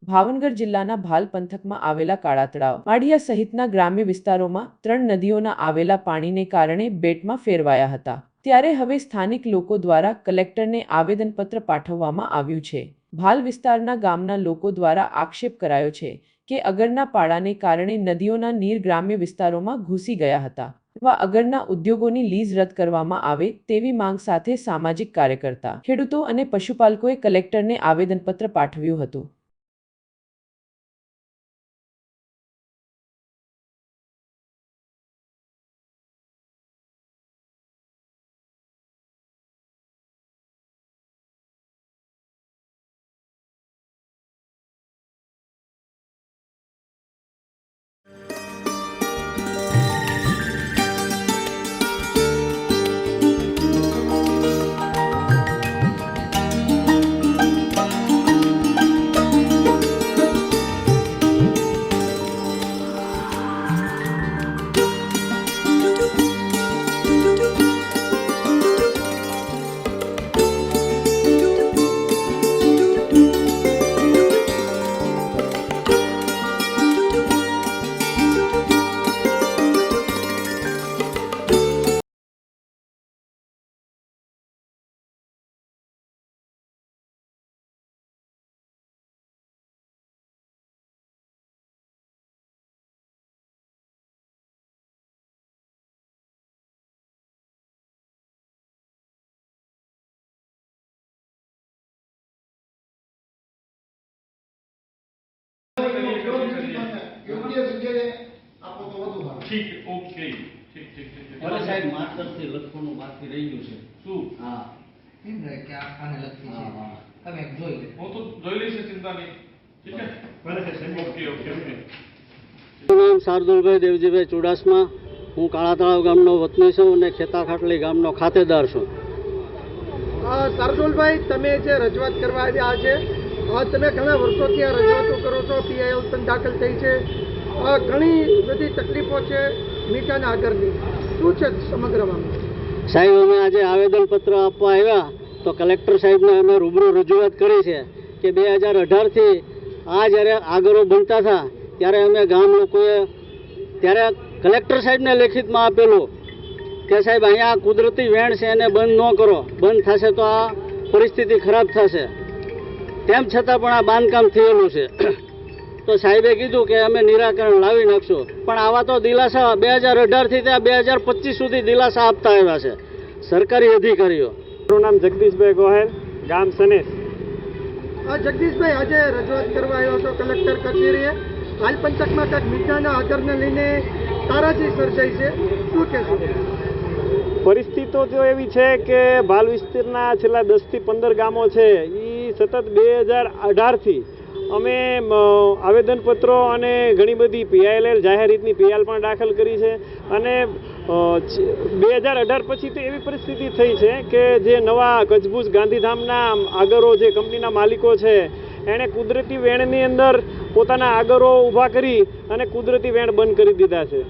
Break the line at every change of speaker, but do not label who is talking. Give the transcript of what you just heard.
ભાવનગર જિલ્લાના ભાલ પંથકમાં આવેલા કાળા તળાવ, માઢિયા સહિતના ગ્રામ્ય વિસ્તારોમાં 3 નદીઓના આવેલા પાણીને કારણે બેટમાં ફેરવાયા હતા। ત્યારે હવે સ્થાનિક લોકો દ્વારા કલેક્ટરને આવેદનપત્ર પાઠવવામાં આવ્યું છે। ભાલ વિસ્તારના ગામના લોકો દ્વારા આક્ષેપ કરાયો છે કે અગરના પાળાને કારણે નદીઓના નીર ગ્રામ્ય વિસ્તારોમાં ઘૂસી ગયા હતા। એવા અગરના ઉદ્યોગોની લીઝ રદ કરવામાં આવે તેવી માંગ સાથે સામાજિક કાર્યકર્તા, ખેડૂતો અને પશુપાલકોએ કલેક્ટરને આવેદનપત્ર પાઠવ્યું હતું।
ठीक ओके ठीक ठीक ठीक
भले साहेब मास्टर से लखनऊ बाकी रही गયું છે
શું
હા
એમ રહે કે આ આને લખી છે
હા
તમે જોઈ લે
હું તો જોઈ લઈશ ચિંતા નહીં ठीक है भले साहेब ओके ओके ओके
નામ શાર્દુલભાઈ દેવજીભાઈ ચુડાસમા। હું કાળા તળાવ ગામનો વતની છું અને ખેતા ખાટલી ગામનો ખાતેદાર છું।
શાર્દુલભાઈ, તમે જે રજૂઆત કરવા આવ્યા છે, તમે ઘણા વર્ષોથી આ રજૂઆતો કરો છો, પીઆઈએલ પણ દાખલ થઈ છે, ઘણી બધી તકલીફો છે મીઠાના આગળની, શું છે સમગ્ર મામલો?
સાહેબ, અમે આજે આવેદનપત્ર આપવા આવ્યા તો કલેક્ટર સાહેબને અમે રૂબરૂ રજૂઆત કરી છે કે 2018થી આ જ્યારે આગરો બનતા હતા ત્યારે અમે ગામ લોકોએ ત્યારે કલેક્ટર સાહેબને લેખિતમાં આપેલું કે સાહેબ અહીંયા કુદરતી વેણ છે એને બંધ ન કરો, બંધ થશે તો આ પરિસ્થિતિ ખરાબ થશે। તેમ છતાં પણ આ બાંધકામ થયેલું છે તો સાહેબે કીધું કે અમે નિરાકરણ લાવી નાખશું, પણ આવા તો દિલાસા 2018થી ત્યાં 2025 સુધી દિલાસા આપતા આવ્યા છે સરકારી અધિકારીઓ।
મારું નામ જગદીશભાઈ ગોહેલ, ગામ સનેસ।
જગદીશભાઈ, આજે રજૂઆત કરવા આવ્યો છો કલેક્ટર કચેરીએ, હાલ પંચકમાં કંઈક મીઠાના આગળને લઈને તારાજી સર્જાઈ છે, શું કહેશો?
પરિસ્થિતિ તો એવી છે કે ભાલ વિસ્તારના છેલ્લા 10થી 15 ગામો છે એ સતત 2018થી અમે આવેદનપત્રો અને ઘણી બધી પીઆઈએલ જાહેર રીતની પીએલ પણ દાખલ કરી છે અને 2018 પછી તો એવી પરિસ્થિતિ થઈ છે કે જે નવા કચ્છભુજ ગાંધીધામના આગરો જે કંપનીના માલિકો છે એણે કુદરતી વેણની અંદર પોતાના આગરો ઊભા કરી અને કુદરતી વેણ બંધ કરી દીધા છે।